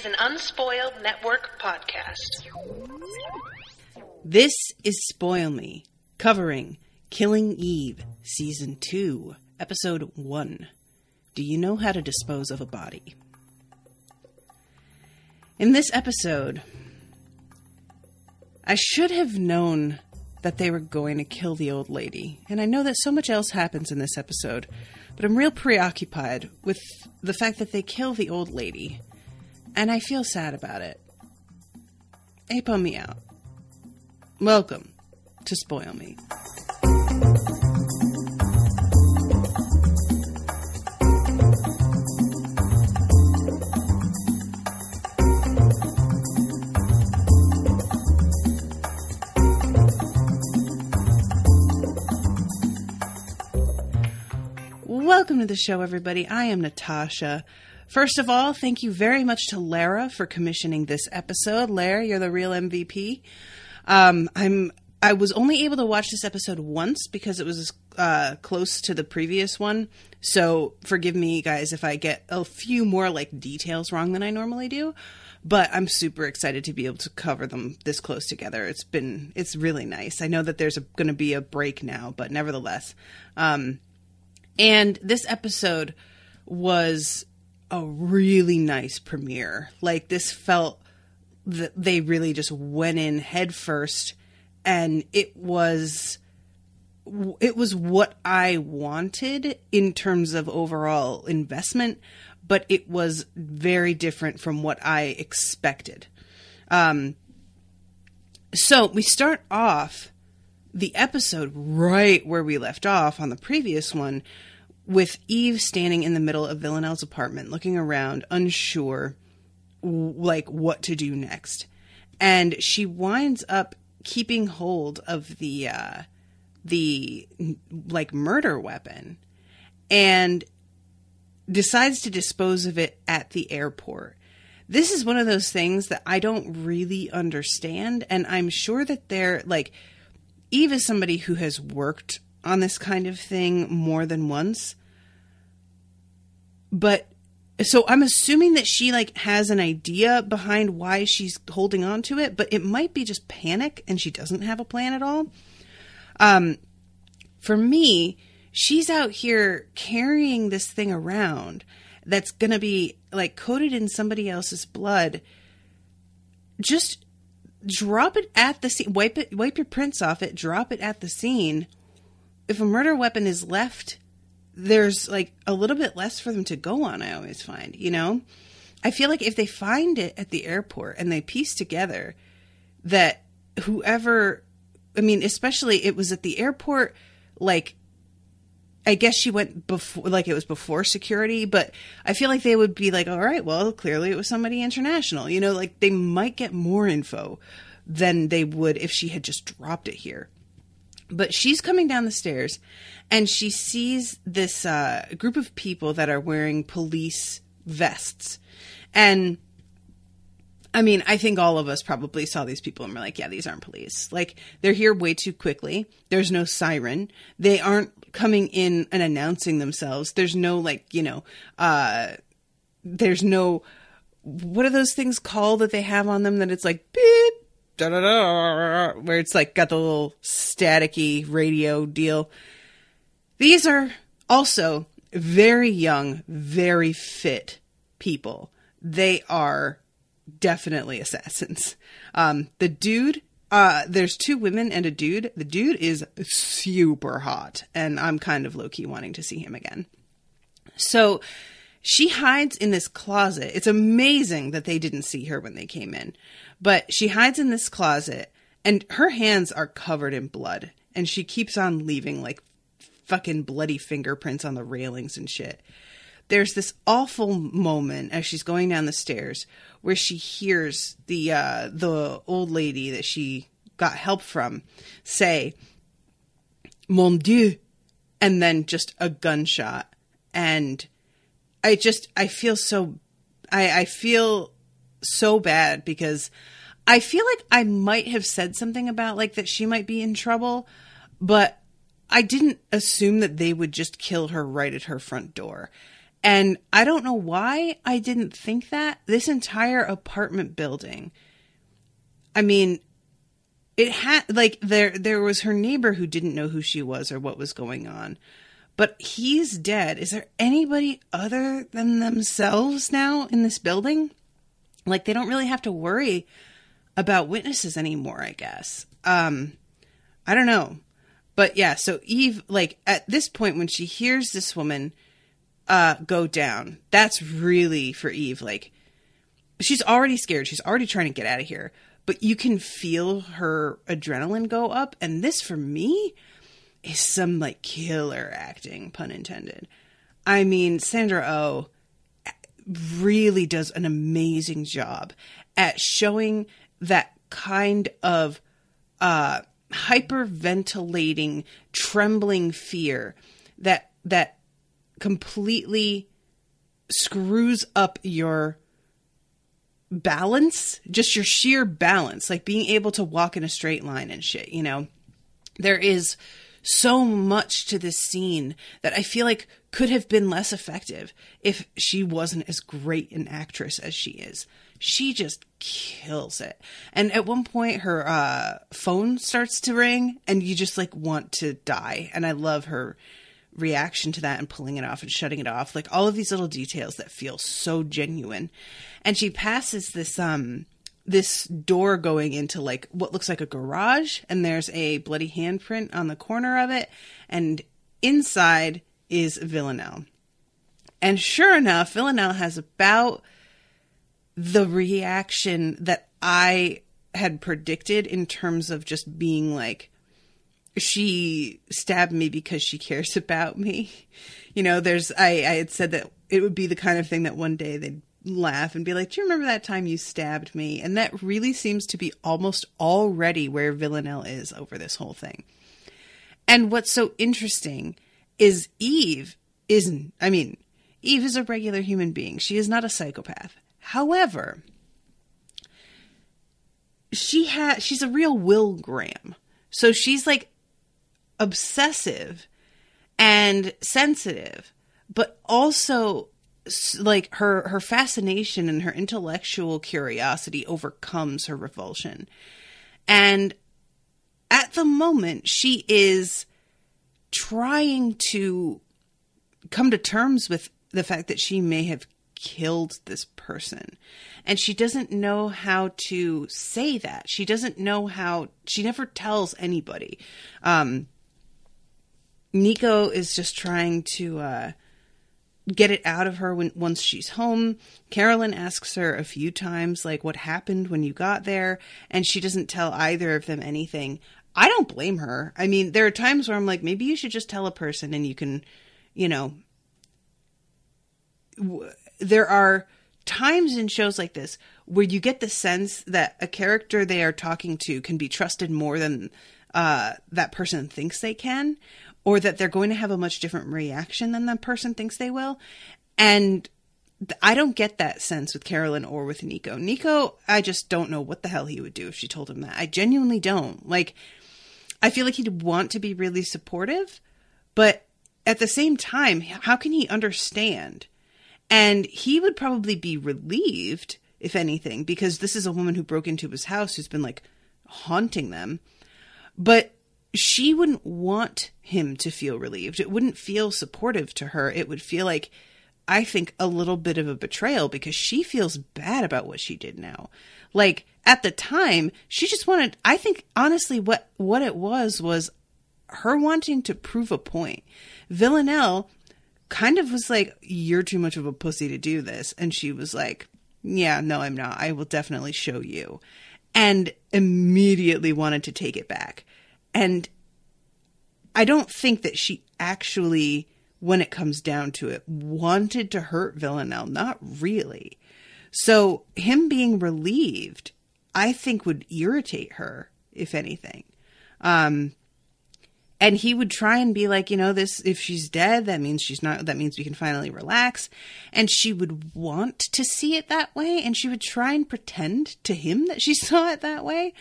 is an Unspoiled Network podcast. This is Spoil Me, covering Killing Eve, Season 2, Episode 1. Do you know how to dispose of a body? In this episode, I should have known that they were going to kill the old lady. And I know that so much else happens in this episode, but I'm real preoccupied with the fact that they kill the old lady. And I feel sad about it. Hey, bum me out. Welcome to Spoil Me. Welcome to the show, everybody. I am Natasha. First of all, thank you very much to Lara for commissioning this episode. Lara, you're the real MVP. I was only able to watch this episode once because it was close to the previous one. So forgive me, guys, if I get a few more details wrong than I normally do. But I'm super excited to be able to cover them this close together. It's really nice. I know that there's going to be a break now, but nevertheless. And this episode was a really nice premiere. This felt that they really just went in head first, and it was what I wanted in terms of overall investment, but it was very different from what I expected. So we start off the episode right where we left off on the previous one, with Eve standing in the middle of Villanelle's apartment, looking around, unsure, what to do next. And she winds up keeping hold of the murder weapon and decides to dispose of it at the airport. This is one of those things that I don't really understand. And I'm sure that Eve is somebody who has worked on this kind of thing more than once. But so I'm assuming that she has an idea behind why she's holding on to it, but it might be just panic and she doesn't have a plan at all. For me, she's out here carrying this thing around that's going to be coated in somebody else's blood. Just drop it at the scene, wipe your prints off it, drop it at the scene. If a murder weapon is left, there's a little bit less for them to go on, I always find, I feel if they find it at the airport and they piece together that especially it was at the airport, I guess she went before, it was before security, but I feel they would be all right, well, clearly it was somebody international, they might get more info than they would if she had just dropped it here. But she's coming down the stairs and she sees this group of people that are wearing police vests. And I think all of us probably saw these people and were yeah, these aren't police. They're here way too quickly. There's no siren. They aren't coming in and announcing themselves. There's no there's no, what are those things called that they have on them that it's beep, da da da, where it's got the little staticky radio deal. These are also very young, very fit people. They are definitely assassins. The dude, there's two women and a dude. The dude is super hot, and I'm kind of low-key wanting to see him again. So she hides in this closet. It's amazing that they didn't see her when they came in. But she hides in this closet, and her hands are covered in blood. And she keeps on leaving, fucking bloody fingerprints on the railings and shit. There's this awful moment as she's going down the stairs where she hears the old lady that she got help from say, "Mon Dieu," and then just a gunshot. And I feel so bad because I feel I might have said something about that she might be in trouble, but I didn't assume that they would just kill her right at her front door. And I don't know why I didn't think that. This entire apartment building, I mean, it had, like, there was her neighbor who didn't know who she was or what was going on. But he's dead. Is there anybody other than themselves now in this building? Like, they don't really have to worry about witnesses anymore, I guess. I don't know. But yeah, so Eve, like, at this point when she hears this woman go down, that's really for Eve. Like, she's already scared. She's already trying to get out of here. But you can feel her adrenaline go up. And this, for me, is some, like, killer acting, pun intended. I mean, Sandra Oh really does an amazing job at showing that kind of hyperventilating, trembling fear that completely screws up your balance, just your sheer balance, like being able to walk in a straight line and shit, you know? There is so much to this scene that I feel like could have been less effective if she wasn't as great an actress as she is. She just kills it. And at one point her phone starts to ring and you just like want to die. And I love her reaction to that and pulling it off and shutting it off. Like all of these little details that feel so genuine. And she passes this door going into like what looks like a garage, and there's a bloody handprint on the corner of it, and inside is Villanelle. And sure enough, Villanelle has about the reaction that I had predicted in terms of just being like, she stabbed me because she cares about me. You know, I had said that it would be the kind of thing that one day they'd laugh and be like, do you remember that time you stabbed me? And that really seems to be almost already where Villanelle is over this whole thing. And what's so interesting is Eve is a regular human being. She is not a psychopath. However, she's a real Will Graham. So she's like obsessive and sensitive, but also like her fascination and her intellectual curiosity overcomes her revulsion. And at the moment, she is trying to come to terms with the fact that she may have killed this person. And she doesn't know how to say that. She doesn't know how, she never tells anybody. Nico is just trying to get it out of her once she's home. Carolyn asks her a few times, like, what happened when you got there? And she doesn't tell either of them anything. I don't blame her. I mean, there are times where I'm like, maybe you should just tell a person and you can, you know, there are times in shows like this where you get the sense that a character they are talking to can be trusted more than that person thinks they can, or that they're going to have a much different reaction than that person thinks they will. And I don't get that sense with Carolyn or with Nico. Nico, I just don't know what the hell he would do if she told him that. I genuinely don't. Like, I feel like he'd want to be really supportive, but at the same time, how can he understand? And he would probably be relieved, if anything, because this is a woman who broke into his house who's been like haunting them. But she wouldn't want him to feel relieved. It wouldn't feel supportive to her. It would feel like, I think, a little bit of a betrayal because she feels bad about what she did now. Like, at the time, she just wanted, I think, honestly, what it was her wanting to prove a point. Villanelle kind of was like, you're too much of a pussy to do this. And she was like, yeah, no, I'm not. I will definitely show you. And immediately wanted to take it back. And I don't think that she actually, when it comes down to it, wanted to hurt Villanelle. Not really. So him being relieved, I think, would irritate her, if anything. And he would try and be like, you know, this, if she's dead, that means she's not, that means we can finally relax. And she would want to see it that way. And she would try and pretend to him that she saw it that way.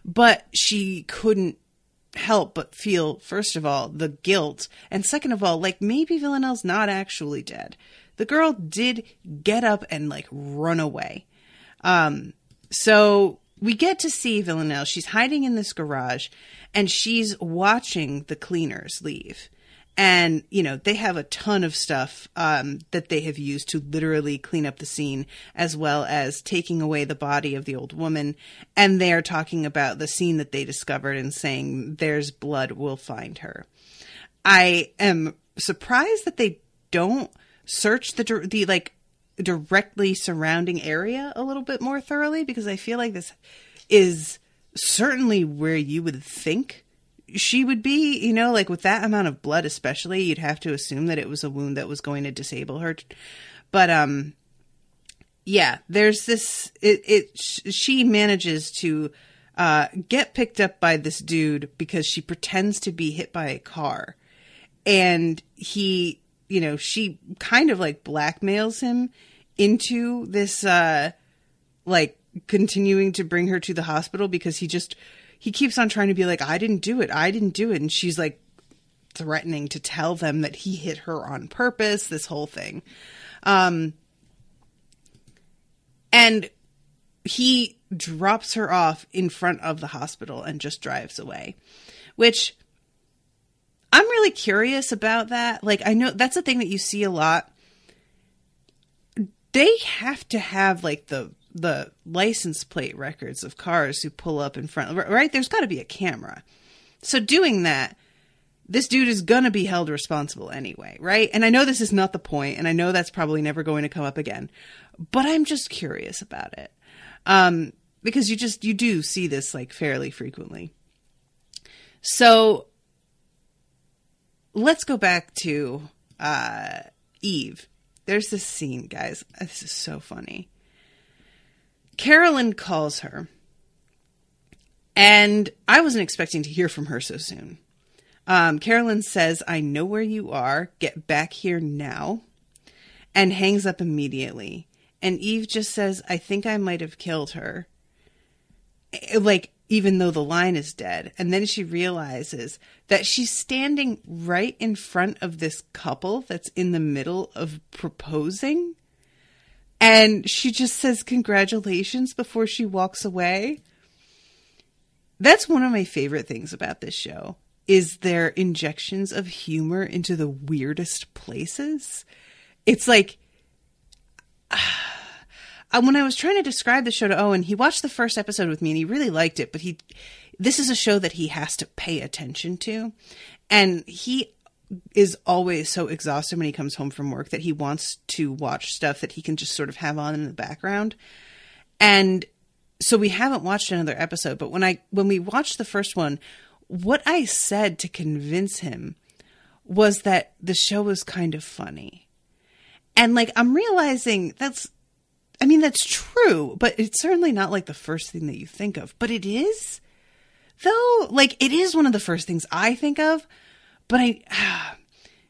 But she couldn't help but feel, first of all, the guilt. And second of all, like, maybe Villanelle's not actually dead. the girl did get up and like run away. So we get to see Villanelle. She's hiding in this garage and she's watching the cleaners leave. And, you know, they have a ton of stuff that they have used to literally clean up the scene, as well as taking away the body of the old woman. And they're talking about the scene that they discovered and saying, there's blood, we'll find her. I am surprised that they don't search the like directly surrounding area a little bit more thoroughly, because I feel like this is certainly where you would think she would be, you know, like with that amount of blood, especially, you'd have to assume that it was a wound that was going to disable her. But, yeah, there's this, she manages to, get picked up by this dude because she pretends to be hit by a car. And he, you know, she kind of like blackmails him into this, like continuing to bring her to the hospital, because he keeps on trying to be like, I didn't do it. And she's like threatening to tell them that he hit her on purpose, this whole thing. And he drops her off in front of the hospital and just drives away, which I'm really curious about that. Like, I know that's a thing that you see a lot. They have to have like the license plate records of cars who pull up in front, right? There's got to be a camera. So doing that, this dude is going to be held responsible anyway, right? And I know this is not the point, and I know that's probably never going to come up again, but I'm just curious about it. Because you do see this like fairly frequently. So let's go back to, Eve. There's this scene, guys. This is so funny. Carolyn calls her, and I wasn't expecting to hear from her so soon. Carolyn says, I know where you are. Get back here now. And hangs up immediately. And Eve just says, I think I might have killed her. Like, even though the line is dead. And then she realizes that she's standing right in front of this couple that's in the middle of proposing. And she just says congratulations before she walks away. That's one of my favorite things about this show, is their injections of humor into the weirdest places. It's like, when I was trying to describe the show to Owen, he watched the first episode with me and he really liked it, but this is a show that he has to pay attention to. And he is always so exhausted when he comes home from work that he wants to watch stuff that he can just sort of have on in the background. And so we haven't watched another episode, but when we watched the first one, what I said to convince him was that the show was kind of funny. And like, I'm realizing that's true, but it's certainly not like the first thing that you think of, but it is, though. Like, it is one of the first things I think of. But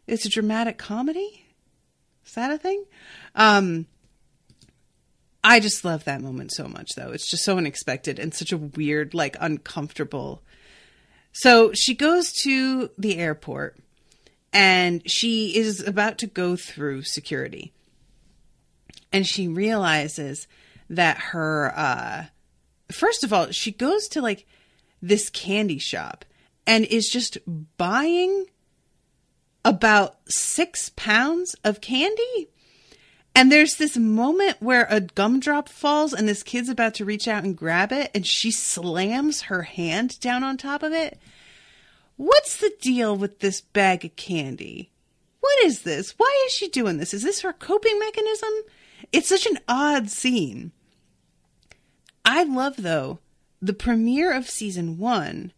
it's a dramatic comedy. Is that a thing? I just love that moment so much, though. It's just so unexpected and such a weird, like, uncomfortable. So she goes to the airport and she is about to go through security. And she realizes that her, first of all, she goes to like this candy shop and is just buying about 6 pounds of candy. And there's this moment where a gumdrop falls and this kid's about to reach out and grab it, and she slams her hand down on top of it. What's the deal with this bag of candy? What is this? Why is she doing this? Is this her coping mechanism? It's such an odd scene. I love, though, the premiere of season 1.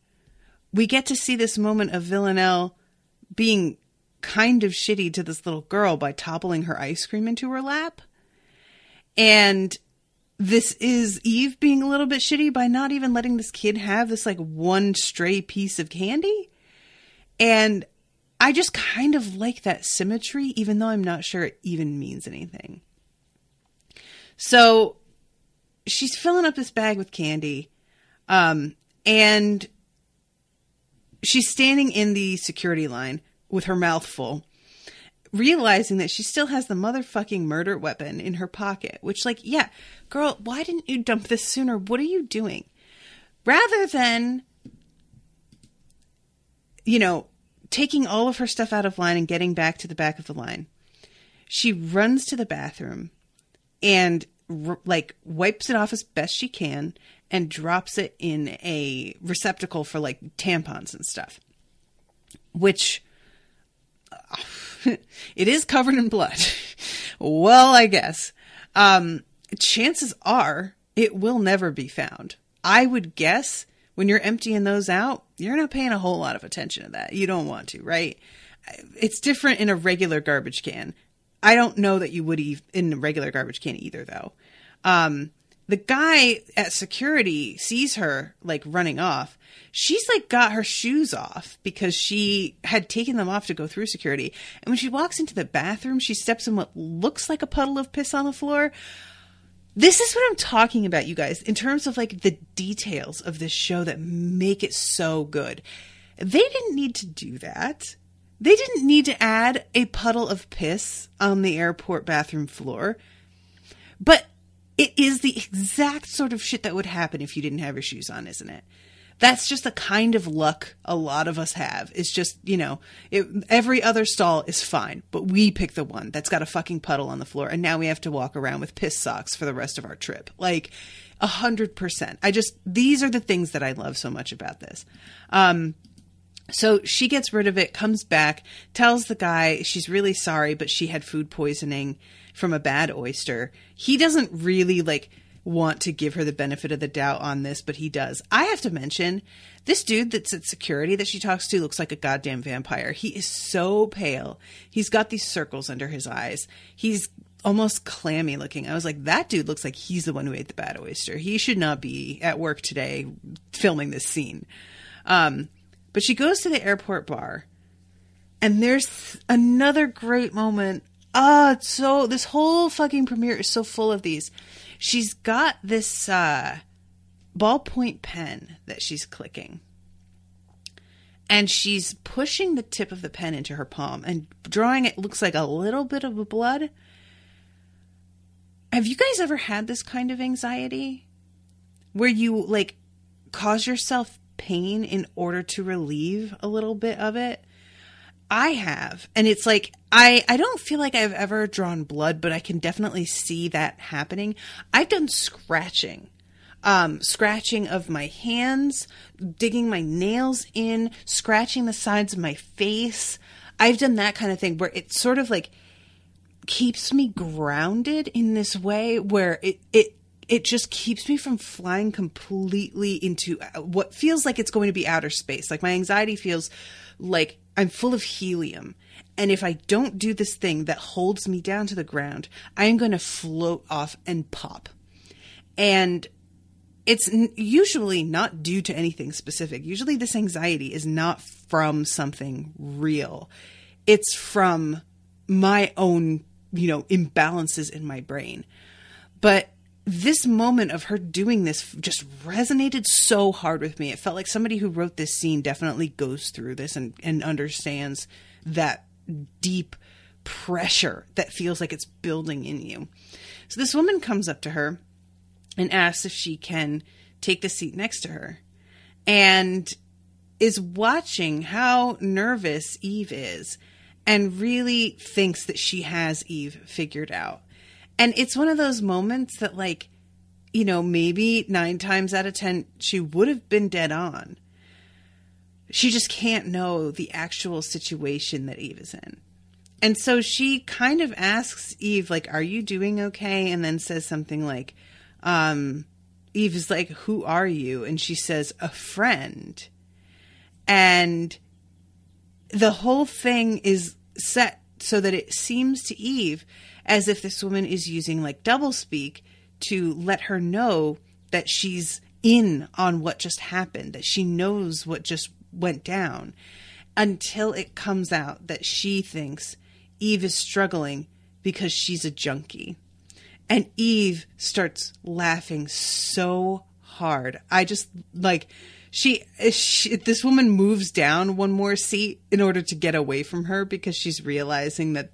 We get to see this moment of Villanelle being kind of shitty to this little girl by toppling her ice cream into her lap. And this is Eve being a little bit shitty by not even letting this kid have this like one stray piece of candy. And I just kind of like that symmetry, even though I'm not sure it even means anything. So she's filling up this bag with candy. And she's standing in the security line with her mouth full. realizing that she still has the motherfucking murder weapon in her pocket, which, like, yeah, girl, why didn't you dump this sooner? What are you doing? Rather than, you know, taking all of her stuff out of line and getting back to the back of the line, she runs to the bathroom and like wipes it off as best she can and drops it in a receptacle for like tampons and stuff, which it is covered in blood. Well, I guess chances are it will never be found. I would guess when you're emptying those out, you're not paying a whole lot of attention to that. You don't want to, right? It's different in a regular garbage can. I don't know that you would in a regular garbage can either, though. The guy at security sees her like running off. She's like got her shoes off because she had taken them off to go through security. And when she walks into the bathroom, she steps in what looks like a puddle of piss on the floor. This is what I'm talking about, you guys, in terms of like the details of this show that make it so good. They didn't need to do that. They didn't need to add a puddle of piss on the airport bathroom floor. But it is the exact sort of shit that would happen if you didn't have your shoes on, isn't it? That's just the kind of luck a lot of us have. It's just, you know, every other stall is fine, but we pick the one that's got a fucking puddle on the floor, and now we have to walk around with piss socks for the rest of our trip. Like, 100%. These are the things that I love so much about this. So she gets rid of it, comes back, tells the guy she's really sorry, but she had food poisoning from a bad oyster. He doesn't really, like, want to give her the benefit of the doubt on this, but he does. I have to mention, this dude that's at security that she talks to looks like a goddamn vampire. He is so pale. He's got these circles under his eyes. He's almost clammy looking. I was like, that dude looks like he's the one who ate the bad oyster. He should not be at work today filming this scene. But she goes to the airport bar, and there's another great moment. This whole fucking premiere is so full of these. She's got this ballpoint pen that she's clicking. And she's pushing the tip of the pen into her palm and drawing it looks like a little bit of blood. Have you guys ever had this kind of anxiety? Where you, like, cause yourself pain in order to relieve a little bit of it? I have. And it's like, I don't feel like I've ever drawn blood, but I can definitely see that happening. I've done scratching of my hands, digging my nails in, scratching the sides of my face. I've done that kind of thing where it sort of like keeps me grounded in this way where it just keeps me from flying completely into what feels like it's going to be outer space. Like my anxiety feels like I'm full of helium. And if I don't do this thing that holds me down to the ground, I am going to float off and pop. And it's usually not due to anything specific. Usually this anxiety is not from something real. It's from my own, imbalances in my brain. But this moment of her doing this just resonated so hard with me. It felt like somebody who wrote this scene definitely goes through this and understands that deep pressure that feels like it's building in you. So this woman comes up to her and asks if she can take the seat next to her and is watching how nervous Eve is and really thinks that she has Eve figured out. And it's one of those moments that, like, maybe 9 times out of 10, she would have been dead on. She just can't know the actual situation that Eve is in. And so she kind of asks Eve, like, are you doing okay? And then says something like, Eve is like, who are you? And she says, a friend. And the whole thing is set so that it seems to Eve as if this woman is using like doublespeak to let her know that she's in on what just happened, that she knows what just went down, until it comes out that she thinks Eve is struggling because she's a junkie. And Eve starts laughing so hard. I just like, this woman moves down one more seat in order to get away from her because she's realizing that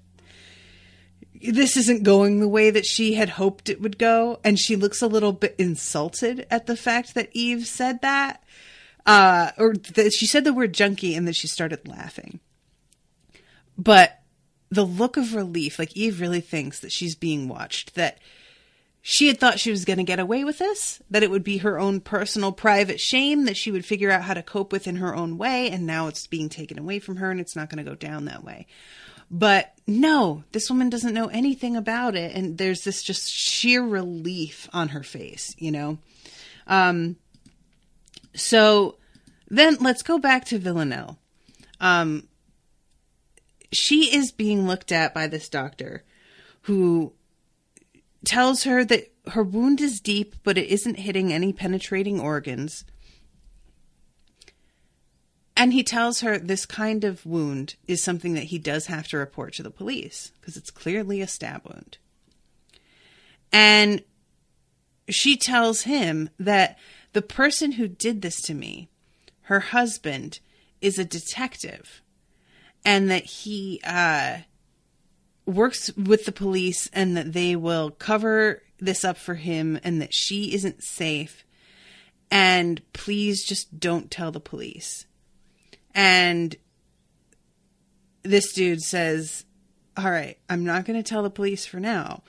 this isn't going the way that she had hoped it would go. And she looks a little bit insulted at the fact that Eve said that. Or that she said the word junkie and then she started laughing. But the look of relief, like Eve really thinks that she's being watched, that she had thought she was going to get away with this, that it would be her own personal private shame that she would figure out how to cope with in her own way. And now it's being taken away from her and it's not going to go down that way. But no, this woman doesn't know anything about it. And there's this just sheer relief on her face, you know? So then let's go back to Villanelle. She is being looked at by this doctor who tells her that her wound is deep, but it isn't hitting any penetrating organs. And he tells her this kind of wound is something that he does have to report to the police because it's clearly a stab wound. And she tells him that the person who did this to me, her husband, is a detective and that he works with the police and that they will cover this up for him and that she isn't safe. And please just don't tell the police. And this dude says, all right, I'm not going to tell the police for now,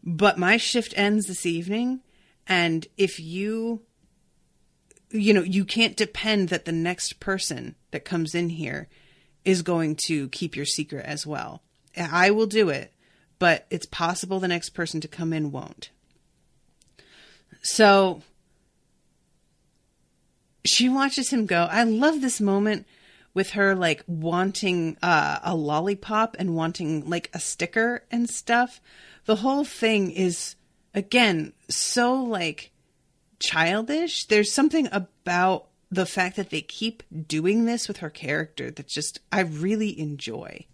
but my shift ends this evening. And if you can't depend that the next person that comes in here is going to keep your secret as well. I will do it, but it's possible the next person to come in won't. So she watches him go. I love this moment with her like wanting a lollipop and wanting like a sticker and stuff. The whole thing is, again, so like childish. There's something about the fact that they keep doing this with her character that just I really enjoy.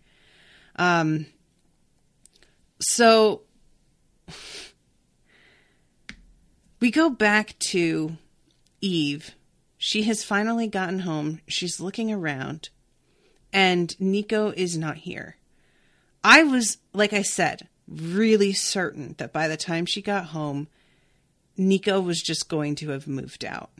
So we go back to Eve. She has finally gotten home. She's looking around and Nico is not here. I was, like I said, really certain that by the time she got home, Nico was just going to have moved out.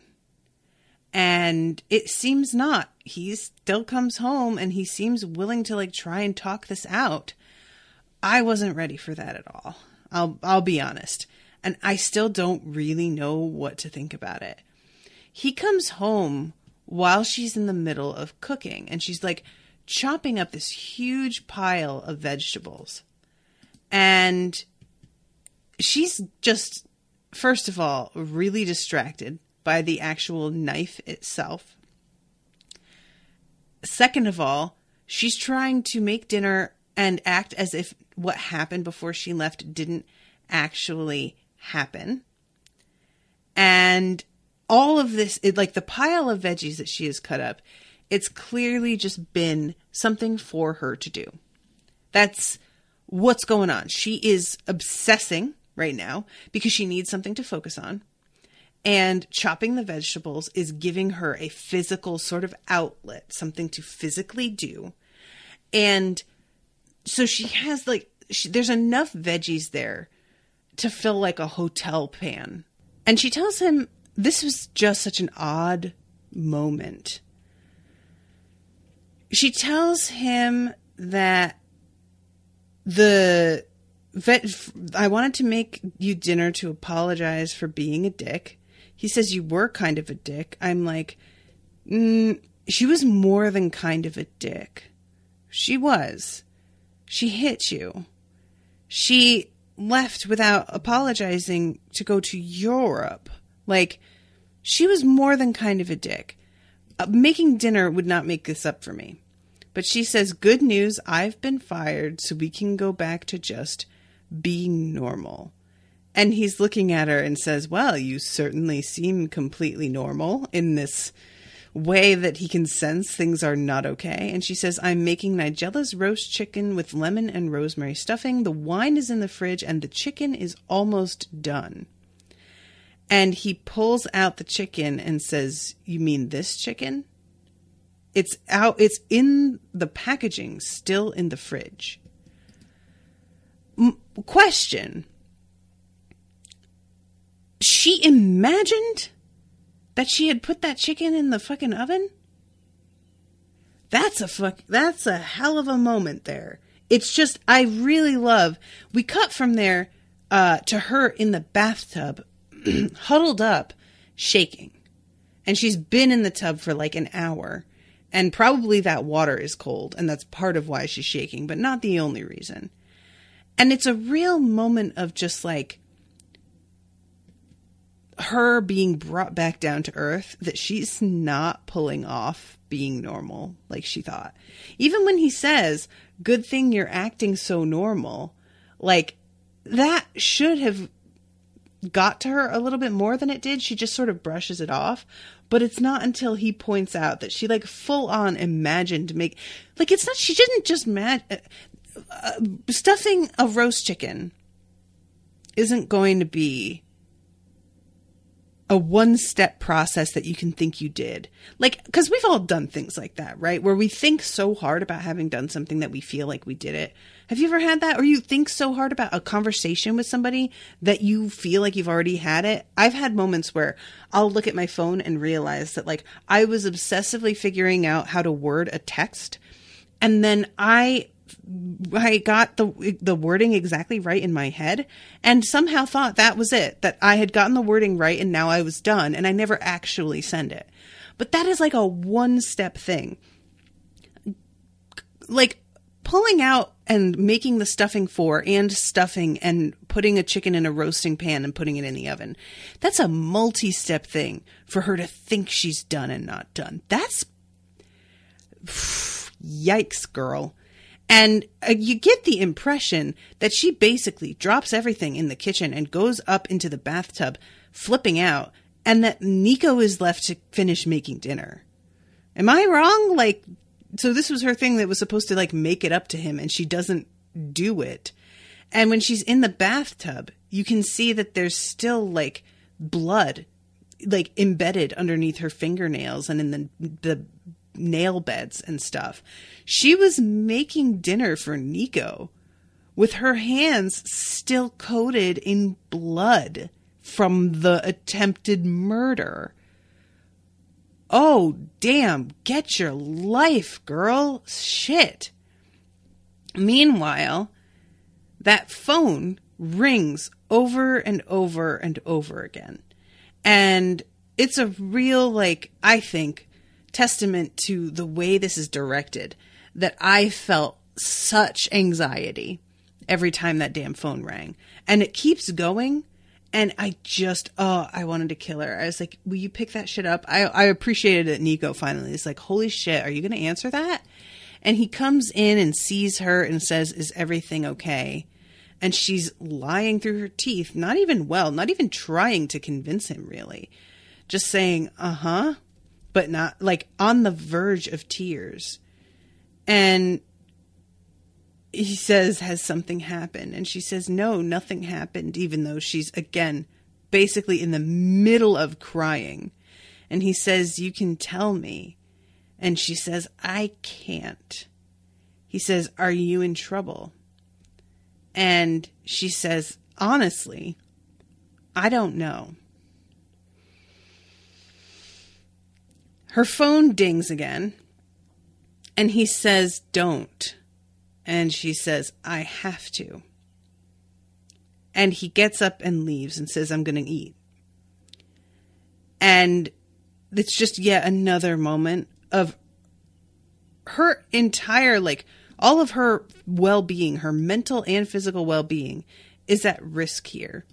And it seems not. He still comes home and he seems willing to like try and talk this out. I wasn't ready for that at all. I'll be honest. And I still don't really know what to think about it. He comes home while she's in the middle of cooking and she's like chopping up this huge pile of vegetables. And she's just, first of all, really distracted by the actual knife itself. Second of all, she's trying to make dinner and act as if what happened before she left didn't actually happen. And all of this, like the pile of veggies that she has cut up, it's clearly just been something for her to do. That's what's going on. She is obsessing right now because she needs something to focus on. And chopping the vegetables is giving her a physical sort of outlet, something to physically do. And so she has there's enough veggies there to fill like a hotel pan. And she tells him this was just such an odd moment. She tells him that I wanted to make you dinner to apologize for being a dick. He says you were kind of a dick. I'm like, she was more than kind of a dick. She was. She hit you. She left without apologizing to go to Europe. Like, she was more than kind of a dick. Making dinner would not make this up for me. But she says, good news, I've been fired, so we can go back to just being normal. And he's looking at her and says, well, you certainly seem completely normal in this way that he can sense things are not okay. And she says, I'm making Nigella's roast chicken with lemon and rosemary stuffing. The wine is in the fridge and the chicken is almost done. And he pulls out the chicken and says, you mean this chicken? It's out. It's in the packaging, still in the fridge. Question. She imagined that she had put that chicken in the fucking oven? That's a hell of a moment there. It's just, I really love, we cut from there to her in the bathtub, huddled up, shaking. And she's been in the tub for like an hour. And probably that water is cold. And that's part of why she's shaking, but not the only reason. And it's a real moment of just like her being brought back down to earth, that she's not pulling off being normal like she thought. Even when he says, good thing you're acting so normal, like that should have got to her a little bit more than it did. She just sort of brushes it off. But it's not until he points out that she like full on imagined it's not, she didn't just stuffing a roast chicken isn't going to be a one-step process that you can think you did. Like, because we've all done things like that, right? Where we think so hard about having done something that we feel like we did it. Have you ever had that? Or you think so hard about a conversation with somebody that you feel like you've already had it? I've had moments where I'll look at my phone and realize that like I was obsessively figuring out how to word a text. And then I got the wording exactly right in my head and somehow thought that was it, that I had gotten the wording right and now I was done, and I never actually sent it. But that is like a one-step thing. Like pulling out and making the stuffing for and stuffing and putting a chicken in a roasting pan and putting it in the oven. That's a multi-step thing for her to think she's done and not done. That's yikes, girl. And you get the impression that she basically drops everything in the kitchen and goes up into the bathtub, flipping out, and that Nico is left to finish making dinner. Am I wrong? Like, so this was her thing that was supposed to like make it up to him, and she doesn't do it. And when she's in the bathtub, you can see that there's still like blood, like embedded underneath her fingernails and in the nail beds and stuff. She was making dinner for Nico with her hands still coated in blood from the attempted murder. Oh, damn. Get your life, girl. Shit. Meanwhile, that phone rings over and over and over again. And it's a real, like, I think, testament to the way this is directed, that I felt such anxiety every time that damn phone rang. And it keeps going. And I just, I wanted to kill her. I was like, will you pick that shit up? I appreciated it. Nico finally is like, holy shit, are you going to answer that? And he comes in and sees her and says, is everything okay? And she's lying through her teeth, not even trying to convince him really. Just saying, uh-huh. But not like on the verge of tears. And he says, has something happened? And she says, no, nothing happened, even though she's, again, basically in the middle of crying. And he says, you can tell me. And she says, I can't. He says, are you in trouble? And she says, honestly, I don't know. Her phone dings again, and he says, don't. And she says, I have to. And he gets up and leaves and says, I'm going to eat. And it's just yet another moment of her entire, like, all of her well-being, her mental and physical well-being is at risk here.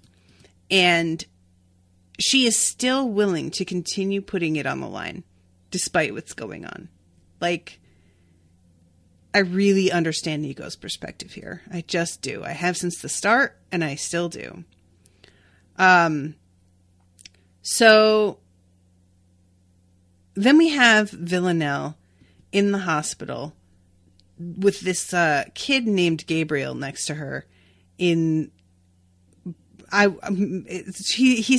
And she is still willing to continue putting it on the line. Despite what's going on. Like, I really understand Nico's perspective here. I just do. I have since the start, and I still do. So then we have Villanelle in the hospital with this kid named Gabriel next to her. He's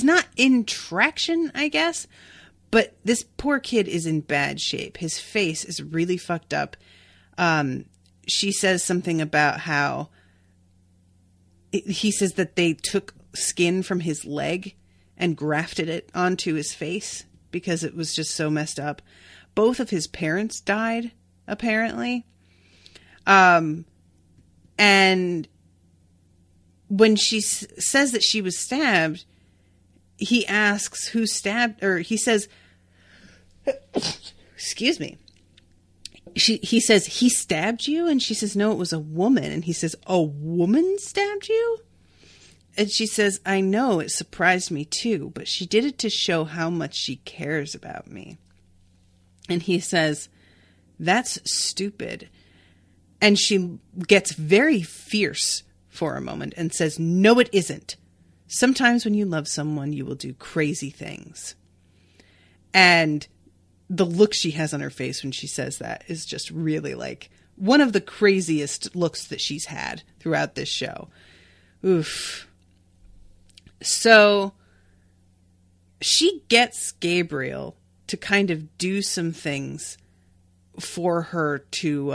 not in traction, I guess. But this poor kid is in bad shape. His face is really fucked up. She says something about how he says that they took skin from his leg and grafted it onto his face because it was just so messed up. Both of his parents died, apparently. And when she says that she was stabbed, he asks who stabbed, or he says, excuse me. He says, he stabbed you? And she says, no, it was a woman. And he says, a woman stabbed you? And she says, I know, it surprised me too, but she did it to show how much she cares about me. And he says, that's stupid. And she gets very fierce for a moment and says, no, it isn't. Sometimes when you love someone, you will do crazy things. And the look she has on her face when she says that is just really like one of the craziest looks that she's had throughout this show. Oof. So she gets Gabriel to kind of do some things for her to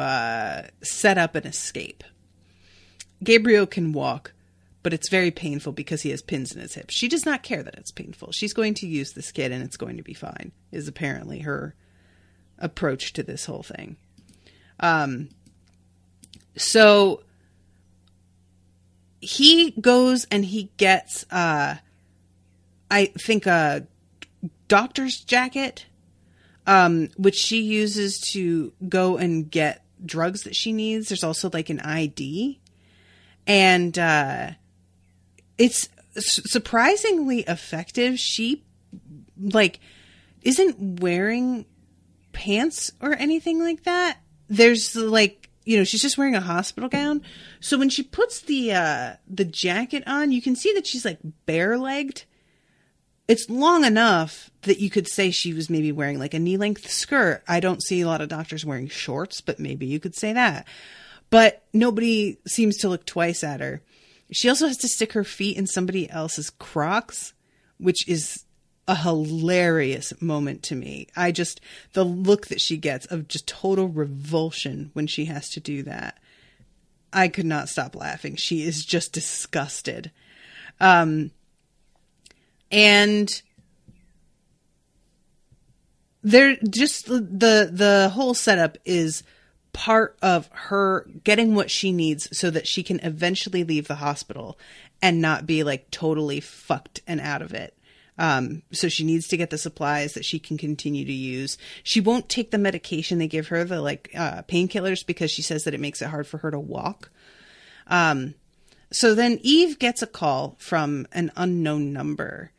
set up an escape. Gabriel can walk, but it's very painful because he has pins in his hips. She does not care that it's painful. She's going to use this kid and it's going to be fine, is apparently her approach to this whole thing. So he goes and he gets, I think, a doctor's jacket, which she uses to go and get drugs that she needs. There's also like an ID. And it's surprisingly effective. She like isn't wearing pants or anything like that. There's like, you know, she's just wearing a hospital gown. So when she puts the jacket on, you can see that she's like bare-legged. It's long enough that you could say she was maybe wearing like a knee-length skirt. I don't see a lot of doctors wearing shorts, but maybe you could say that. But nobody seems to look twice at her. She also has to stick her feet in somebody else's Crocs, which is a hilarious moment to me. The look that she gets of just total revulsion when she has to do that. I could not stop laughing. She is just disgusted. And they're just the whole setup is part of her getting what she needs so that she can eventually leave the hospital and not be like totally fucked and out of it. So she needs to get the supplies that she can continue to use. She won't take the medication they give her, the like painkillers, because she says that it makes it hard for her to walk. So then Eve gets a call from an unknown number,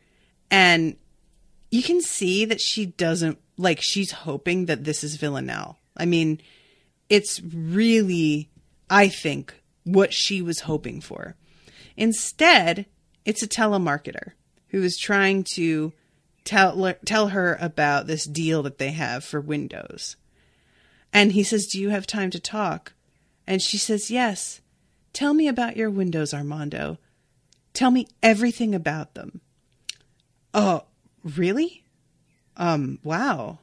and you can see that she doesn't like, she's hoping that this is Villanelle. I mean, it's really, I think, what she was hoping for. Instead, it's a telemarketer who is trying to tell her about this deal that they have for windows. And he says, do you have time to talk? And she says, yes. Tell me about your windows, Armando. Tell me everything about them. Oh, really? Wow.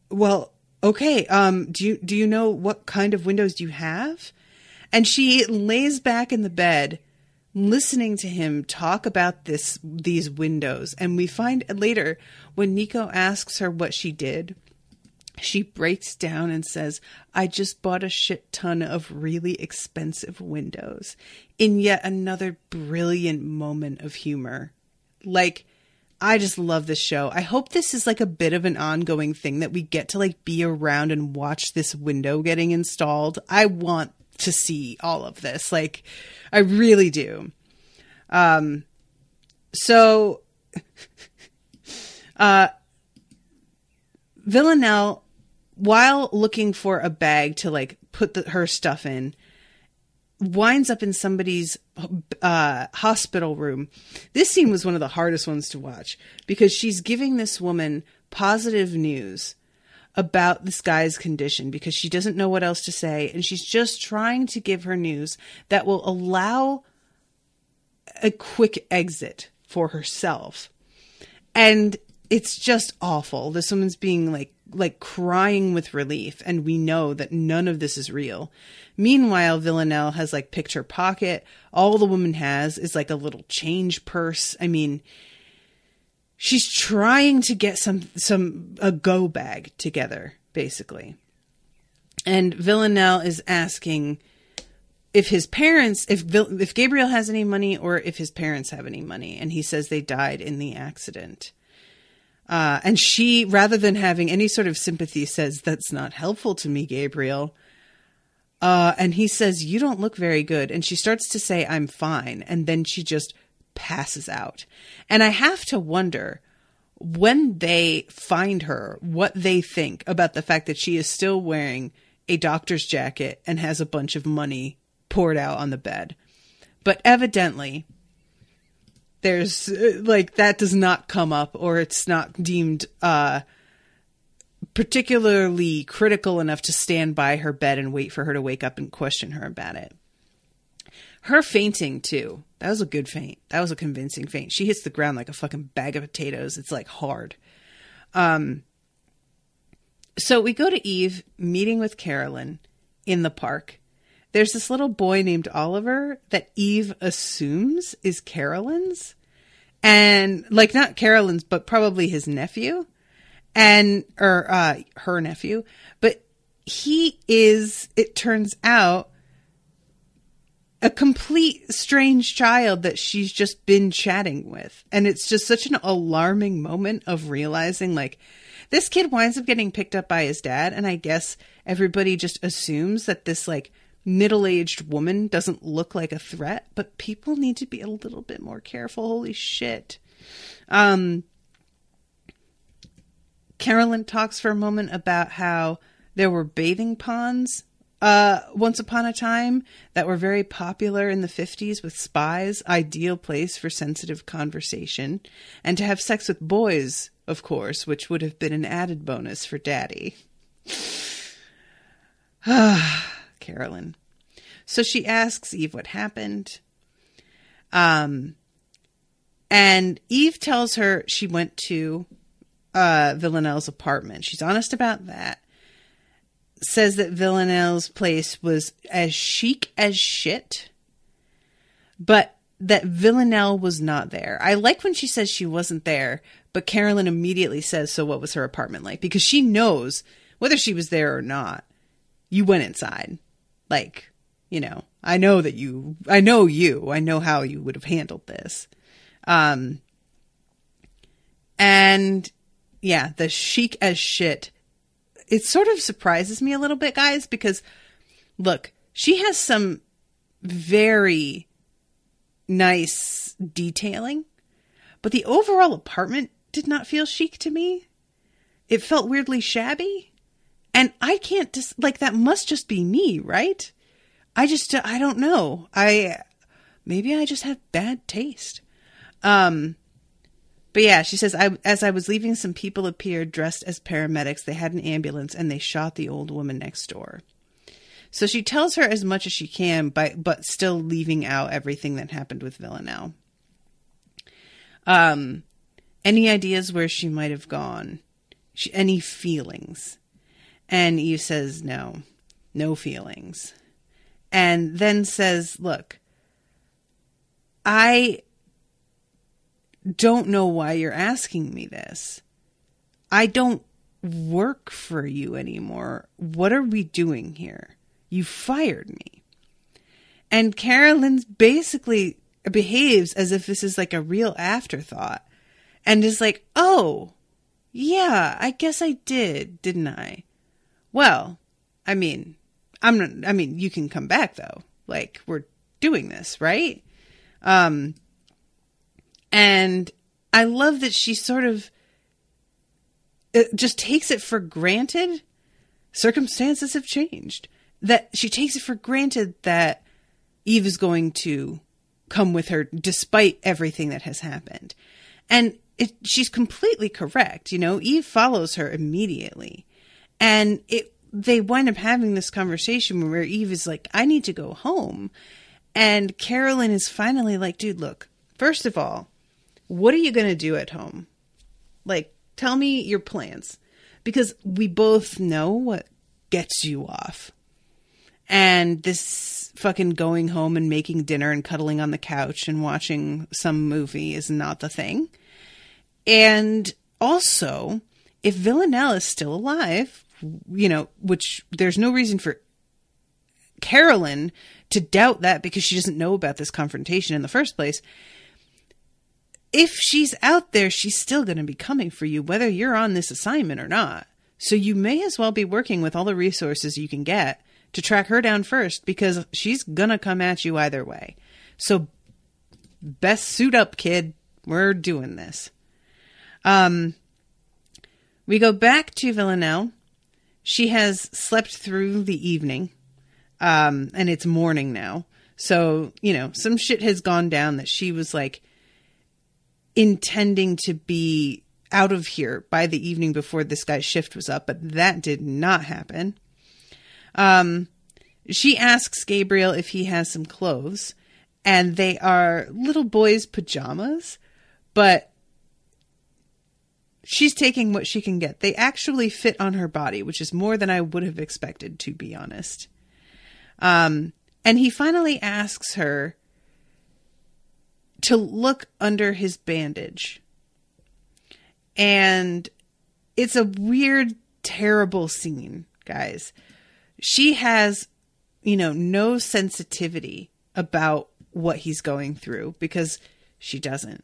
Well, okay. Do you know what kind of windows you have? And she lays back in the bed, listening to him talk about these windows. And we find later when Nico asks her what she did, she breaks down and says, I just bought a shit ton of really expensive windows, in yet another brilliant moment of humor. Like, I just love this show. I hope this is like a bit of an ongoing thing that we get to like be around and watch this window getting installed. I want to see all of this. Like, I really do. So, Villanelle, while looking for a bag to like put her stuff in, winds up in somebody's hospital room. This scene was one of the hardest ones to watch because she's giving this woman positive news about this guy's condition because she doesn't know what else to say. And she's just trying to give her news that will allow a quick exit for herself. And it's just awful. This woman's being like like crying with relief. And we know that none of this is real. Meanwhile, Villanelle has like picked her pocket. All the woman has is like a little change purse. I mean, she's trying to get a go bag together, basically. And Villanelle is asking if his parents, if Gabriel has any money or if his parents have any money. And he says they died in the accident. And she, rather than having any sort of sympathy, says, that's not helpful to me, Gabriel. And he says, you don't look very good. And she starts to say, I'm fine. And then she just passes out. And I have to wonder, when they find her, what they think about the fact that she is still wearing a doctor's jacket and has a bunch of money poured out on the bed. But evidently, there's like, that does not come up, or it's not deemed particularly critical enough to stand by her bed and wait for her to wake up and question her about it. Her fainting too. That was a good faint. That was a convincing faint. She hits the ground like a fucking bag of potatoes. It's like hard. So we go to Eve meeting with Carolyn in the park. There's this little boy named Oliver that Eve assumes is Carolyn's, and like not Carolyn's, but probably his nephew or her nephew. But he is, it turns out, a complete strange child that she's just been chatting with. And it's just such an alarming moment of realizing, like, this kid winds up getting picked up by his dad. And I guess everybody just assumes that this, like, middle-aged woman doesn't look like a threat. But people need to be a little bit more careful. Holy shit. Carolyn talks for a moment about how there were bathing ponds once upon a time that were very popular in the 50s with spies, ideal place for sensitive conversation, and to have sex with boys, of course, which would have been an added bonus for daddy. Carolyn. So she asks Eve what happened. And Eve tells her she went to Villanelle's apartment. She's honest about that. Says that Villanelle's place was as chic as shit, but that Villanelle was not there. I like when she says she wasn't there, but Carolyn immediately says, so what was her apartment like? Because she knows whether she was there or not, you went inside. Like, you know, I know how you would have handled this. And yeah, the chic as shit. It sort of surprises me a little bit, guys, because look, she has some very nice detailing, but the overall apartment did not feel chic to me. It felt weirdly shabby, and I can't just, like, that must just be me, right? I don't know. Maybe I just have bad taste. But yeah, she says, as I was leaving, some people appeared dressed as paramedics. They had an ambulance and they shot the old woman next door. So she tells her as much as she can, but still leaving out everything that happened with Villanelle. Any ideas where she might have gone? Any feelings? And Eve says, no feelings. And then says, look, I don't know why you're asking me this. I don't work for you anymore. What are we doing here? You fired me. And Carolyn basically behaves as if this is like a real afterthought and is like, oh, yeah, I guess I did, didn't I? Well, I mean, you can come back though. Like, we're doing this, right? And I love that she sort of just takes it for granted. Circumstances have changed. That she takes it for granted that Eve is going to come with her despite everything that has happened. And she's completely correct. You know, Eve follows her immediately. And they wind up having this conversation where Eve is like, I need to go home. And Carolyn is finally like, dude, look, first of all, what are you going to do at home? Like, tell me your plans. because we both know what gets you off. And this fucking going home and making dinner and cuddling on the couch and watching some movie is not the thing. And also, if Villanelle is still alive, you know, which there's no reason for Carolyn to doubt that because she doesn't know about this confrontation in the first place. If she's out there, she's still going to be coming for you, whether you're on this assignment or not. So you may as well be working with all the resources you can get to track her down first, because she's going to come at you either way. So best suit up, kid. We're doing this. We go back to Villanelle. She has slept through the evening, and it's morning now. So, you know, some shit has gone down that she was like intending to be out of here by the evening before this guy's shift was up, but that did not happen. She asks Gabriel if he has some clothes, and they are little boy's pajamas, but she's taking what she can get. They actually fit on her body, which is more than I would have expected, to be honest. And he finally asks her to look under his bandage. And it's a weird, terrible scene, guys. She has, you know, no sensitivity about what he's going through because she doesn't.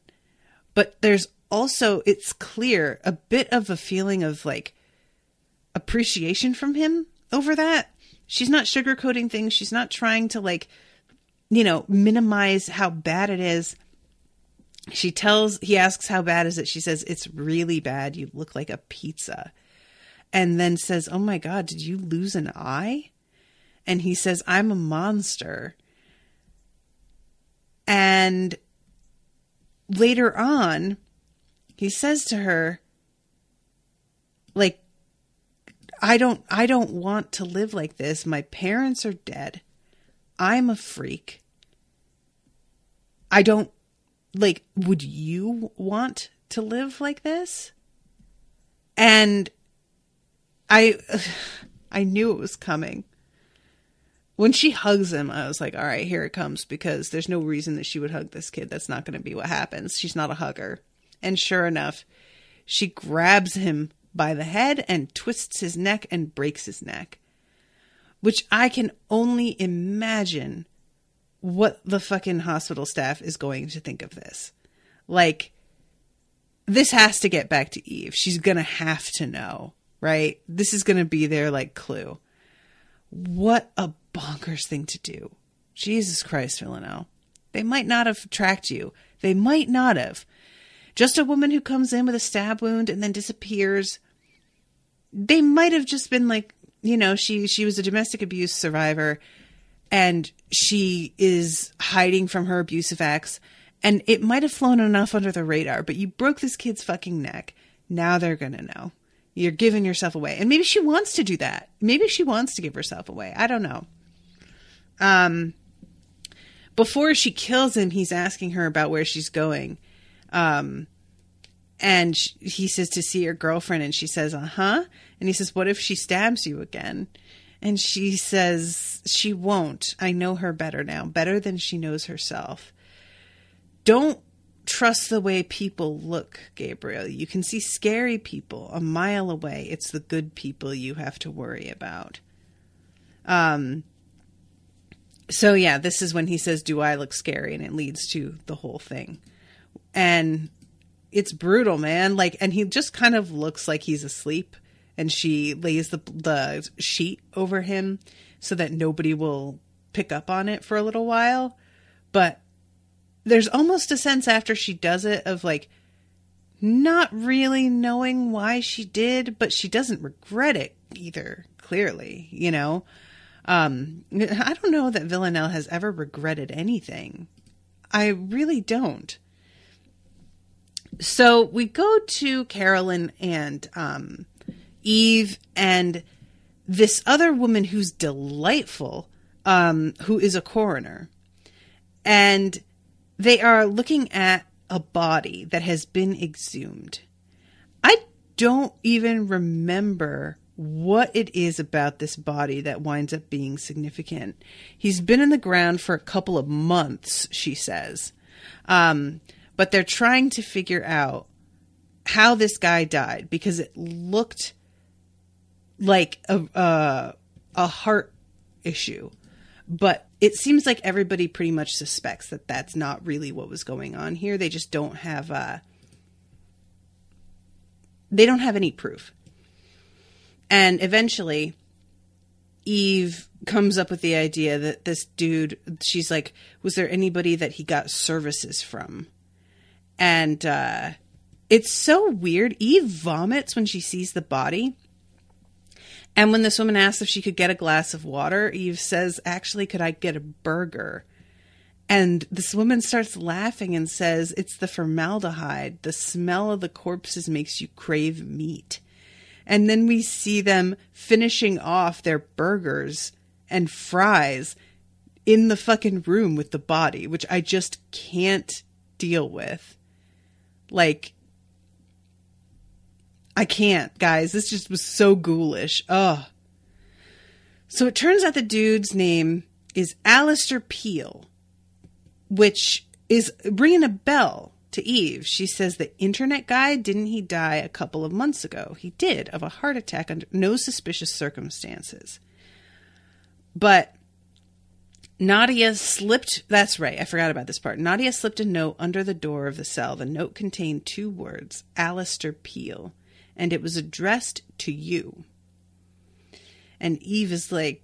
But there's also, it's clear, a bit of a feeling of like appreciation from him over that. She's not sugarcoating things. She's not trying to like, you know, minimize how bad it is. He asks how bad is it? She says, it's really bad. You look like a pizza. And then says, oh my God, did you lose an eye? And he says, I'm a monster. And later on, he says to her, like, I don't want to live like this. My parents are dead. I'm a freak. Would you want to live like this? And I knew it was coming. When she hugs him, I was like, all right, here it comes, because there's no reason that she would hug this kid. That's not going to be what happens. She's not a hugger. And sure enough, she grabs him by the head and twists his neck and breaks his neck, which I can only imagine what the fucking hospital staff is going to think of this. Like, this has to get back to Eve. She's going to have to know, right? This is going to be their, like, clue. What a bonkers thing to do. Jesus Christ, Villanelle. They might not have tracked you. They might not have. Just a woman who comes in with a stab wound and then disappears. They might have just been like, you know, she was a domestic abuse survivor and she is hiding from her abusive ex. And it might have flown enough under the radar, but you broke this kid's fucking neck. Now they're going to know. You're giving yourself away. And maybe she wants to do that. Maybe she wants to give herself away. I don't know. Before she kills him, he's asking her about where she's going. And he says to see her girlfriend, and she says, uh-huh. And he says, what if she stabs you again? And she says, she won't. I know her better now, better than she knows herself. Don't trust the way people look, Gabriel. You can see scary people a mile away. It's the good people you have to worry about. So yeah, this is when he says, do I look scary? And it leads to the whole thing. And it's brutal, man. Like, and he just kind of looks like he's asleep, and she lays the sheet over him so that nobody will pick up on it for a little while. But there's almost a sense after she does it of like not really knowing why she did, but she doesn't regret it either, clearly, you know? I don't know that Villanelle has ever regretted anything. I really don't. So we go to Carolyn and Eve and this other woman who's delightful, who is a coroner. And they are looking at a body that has been exhumed. I don't even remember what it is about this body that winds up being significant. He's been in the ground for a couple of months, she says. But they're trying to figure out how this guy died because it looked like a heart issue. But it seems like everybody pretty much suspects that that's not really what was going on here. They just don't have any proof. And eventually, Eve comes up with the idea that this dude, she's like, was there anybody that he got services from? And it's so weird. Eve vomits when she sees the body. And when this woman asks if she could get a glass of water, Eve says, actually, could I get a burger? And this woman starts laughing and says, it's the formaldehyde. The smell of the corpses makes you crave meat. And then we see them finishing off their burgers and fries in the fucking room with the body, which I just can't deal with. Like, I can't, guys. This just was so ghoulish. Ugh. So it turns out the dude's name is Alistair Peel, which is ringing a bell to Eve. She says the internet guy, didn't he die a couple of months ago? He did, of a heart attack under no suspicious circumstances. But Nadia slipped, that's right, I forgot about this part. Nadia slipped a note under the door of the cell. The note contained 2 words, Alistair Peel, and it was addressed to you. And Eve is like,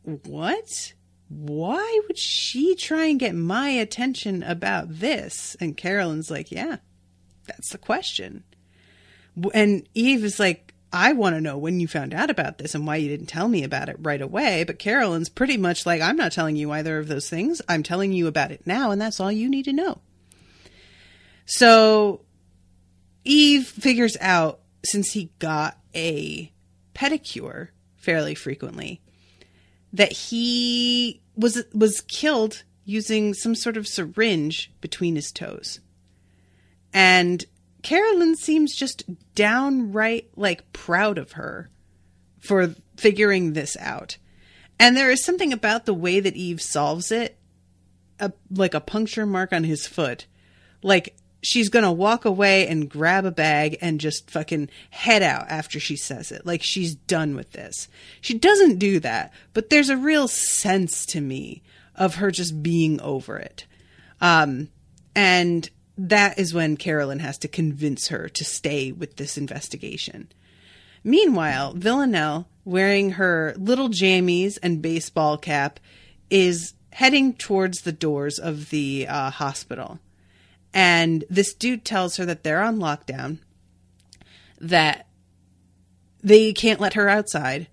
what? Why would she try and get my attention about this? And Carolyn's like, yeah, that's the question. And Eve is like, I want to know when you found out about this and why you didn't tell me about it right away. But Carolyn's pretty much like, I'm not telling you either of those things. I'm telling you about it now, and that's all you need to know. So Eve figures out, since he got a pedicure fairly frequently, that he was killed using some sort of syringe between his toes. And Carolyn seems just downright, like, proud of her for figuring this out. And there is something about the way that Eve solves it, like a puncture mark on his foot. Like, she's going to walk away and grab a bag and just fucking head out after she says it. Like, she's done with this. She doesn't do that, but there's a real sense to me of her just being over it. And that is when Carolyn has to convince her to stay with this investigation. Meanwhile, Villanelle, wearing her little jammies and baseball cap, is heading towards the doors of the hospital. And this dude tells her that they're on lockdown, that they can't let her outside.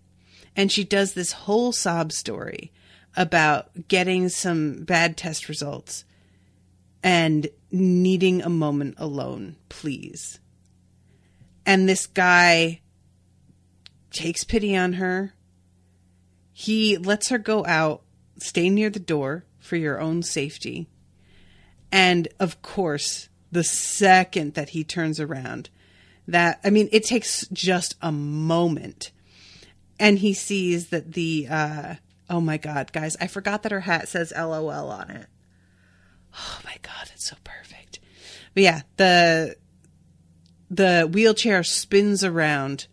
And she does this whole sob story about getting some bad test results and needing a moment alone, please. And this guy takes pity on her. He lets her go out, stay near the door for your own safety. And of course, the second that he turns around, it takes just a moment. And he sees that oh my God, guys, I forgot that her hat says LOL on it. Oh my God, that's so perfect. But yeah, the wheelchair spins around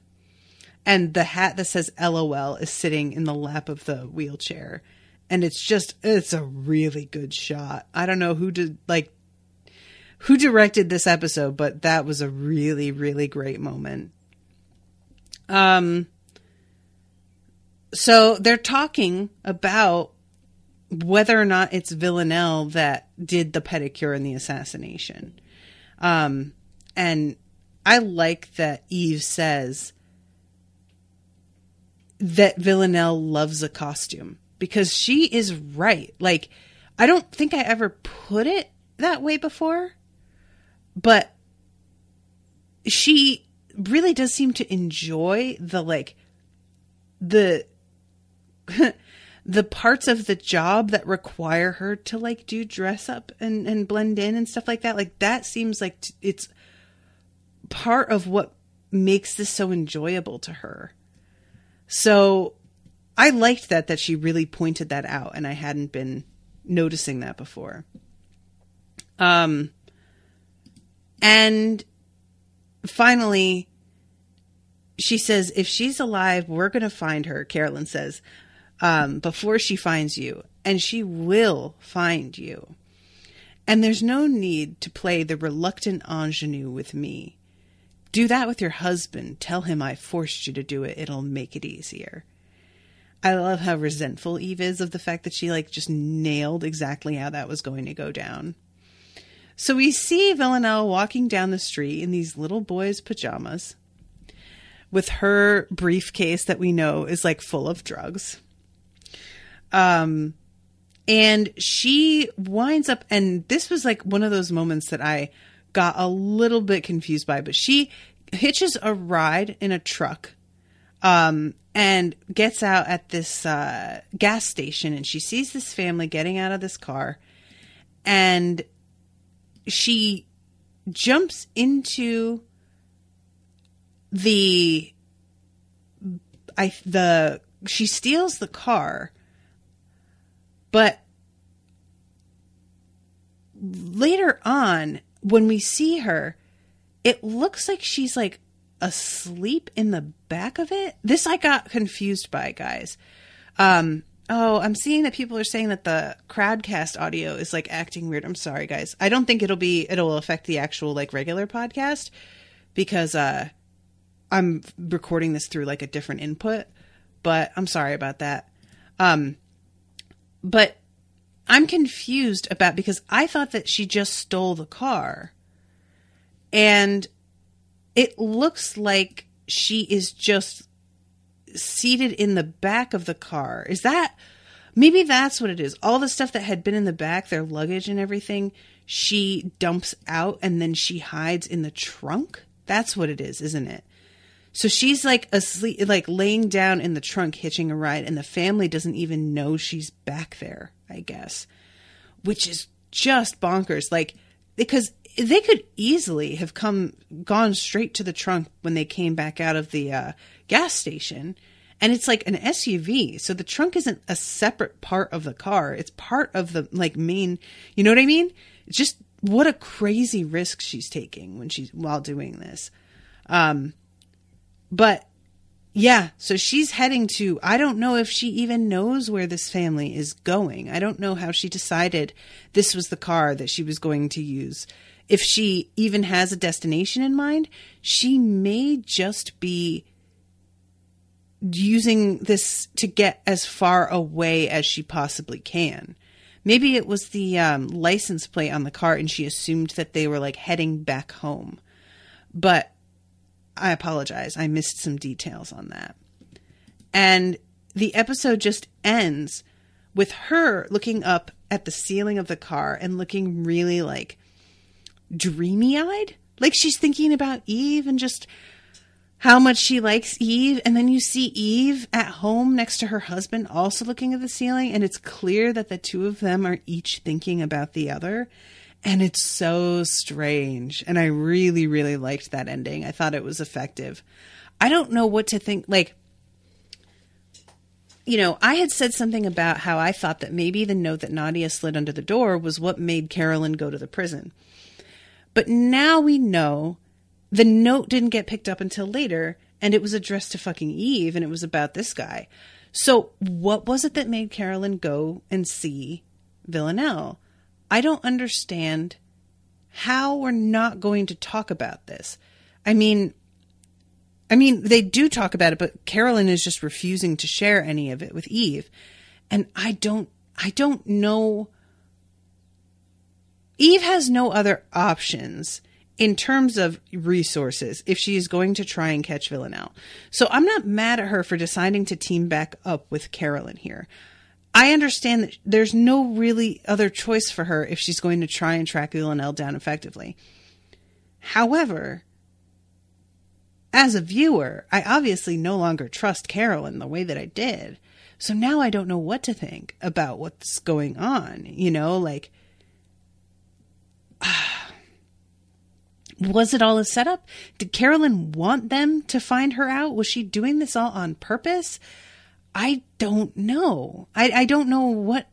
and the hat that says LOL is sitting in the lap of the wheelchair. And it's a really good shot. I don't know who directed this episode, but that was a really, really great moment. So they're talking about whether or not it's Villanelle that did the pedicure and the assassination. And I like that Eve says that Villanelle loves a costume. Because she is right. Like, I don't think I ever put it that way before. But she really does seem to enjoy the parts of the job that require her to, like, do dress up and blend in and stuff like that. Like, that seems like it's part of what makes this so enjoyable to her. So I liked that she really pointed that out, and I hadn't been noticing that before. And finally, she says, if she's alive, we're going to find her, Carolyn says, before she finds you. And she will find you. And there's no need to play the reluctant ingenue with me. Do that with your husband. Tell him I forced you to do it. It'll make it easier. I love how resentful Eve is of the fact that she like just nailed exactly how that was going to go down. So we see Villanelle walking down the street in these little boys' pajamas with her briefcase that we know is like full of drugs. And she winds up, and this was like one of those moments that I got a little bit confused by, but she hitches a ride in a truck, and gets out at this, gas station, and she sees this family getting out of this car, and she jumps into she steals the car, but later on, when we see her, it looks like she's like asleep in the back of it. This I got confused by, guys. I'm seeing that people are saying that the Crowdcast audio is like acting weird. I'm sorry, guys. I don't think it'll affect the actual like regular podcast because I'm recording this through like a different input, but I'm sorry about that. But I'm confused because I thought that she just stole the car, and it looks like she is just seated in the back of the car. Maybe that's what it is. All the stuff that had been in the back, their luggage and everything, she dumps out and then she hides in the trunk. That's what it is, isn't it? So she's like asleep, like laying down in the trunk, hitching a ride, and the family doesn't even know she's back there, I guess, which is just bonkers. Like, because they could easily have gone straight to the trunk when they came back out of the gas station, and it's like an SUV, so the trunk isn't a separate part of the car. It's part of the like main. You know what I mean? It's just what a crazy risk she's taking while doing this. But yeah, so she's heading to, I don't know if she even knows where this family is going. I don't know how she decided this was the car that she was going to use. If she even has a destination in mind, she may just be using this to get as far away as she possibly can. Maybe it was the license plate on the car and she assumed that they were like heading back home. But I apologize. I missed some details on that. And the episode just ends with her looking up at the ceiling of the car and looking really like dreamy-eyed. Like she's thinking about Eve and just how much she likes Eve. And then you see Eve at home next to her husband also looking at the ceiling. And it's clear that the two of them are each thinking about the other. And it's so strange. And I really, really liked that ending. I thought it was effective. I don't know what to think. Like, you know, I had said something about how I thought that maybe the note that Nadia slid under the door was what made Carolyn go to the prison. But now we know the note didn't get picked up until later, and it was addressed to fucking Eve, and it was about this guy. So what was it that made Carolyn go and see Villanelle? I don't understand how we're not going to talk about this. I mean, they do talk about it, but Carolyn is just refusing to share any of it with Eve. And I don't know. Eve has no other options in terms of resources if she is going to try and catch Villanelle. So I'm not mad at her for deciding to team back up with Carolyn here. I understand that there's no really other choice for her if she's going to try and track Villanelle down effectively. However, as a viewer, I obviously no longer trust Carolyn the way that I did. So now I don't know what to think about what's going on. You know, like, Was it all a setup? Did Carolyn want them to find her out? Was she doing this all on purpose? I don't know. I don't know what...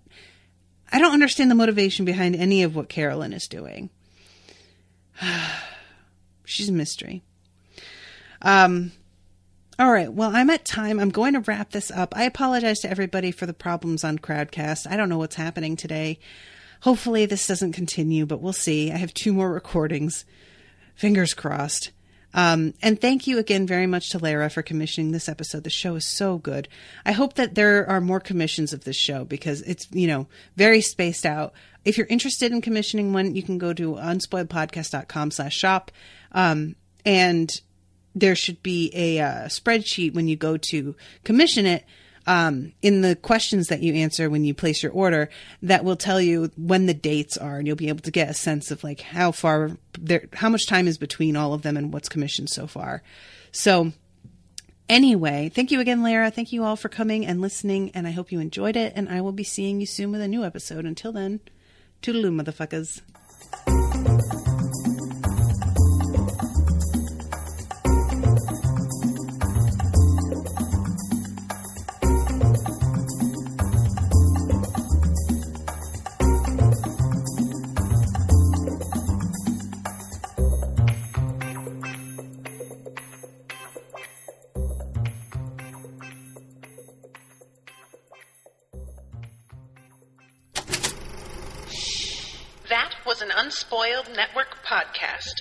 I don't understand the motivation behind any of what Carolyn is doing. She's a mystery. All right. Well, I'm at time. I'm going to wrap this up. I apologize to everybody for the problems on Crowdcast. I don't know what's happening today. Hopefully this doesn't continue, but we'll see. I have 2 more recordings. Fingers crossed. And thank you again very much to Lara for commissioning this episode. The show is so good. I hope that there are more commissions of this show because it's, very spaced out. If you're interested in commissioning one, you can go to unspoiledpodcast.com/shop. And there should be a spreadsheet when you go to commission it in the questions that you answer when you place your order that will tell you when the dates are, and you'll be able to get a sense of like how much time is between all of them and what's commissioned so far. So anyway, thank you again, Lara. Thank you all for coming and listening, and I hope you enjoyed it, and I will be seeing you soon with a new episode. Until then, toodaloo, motherfuckers. That was an Unspoiled Network podcast.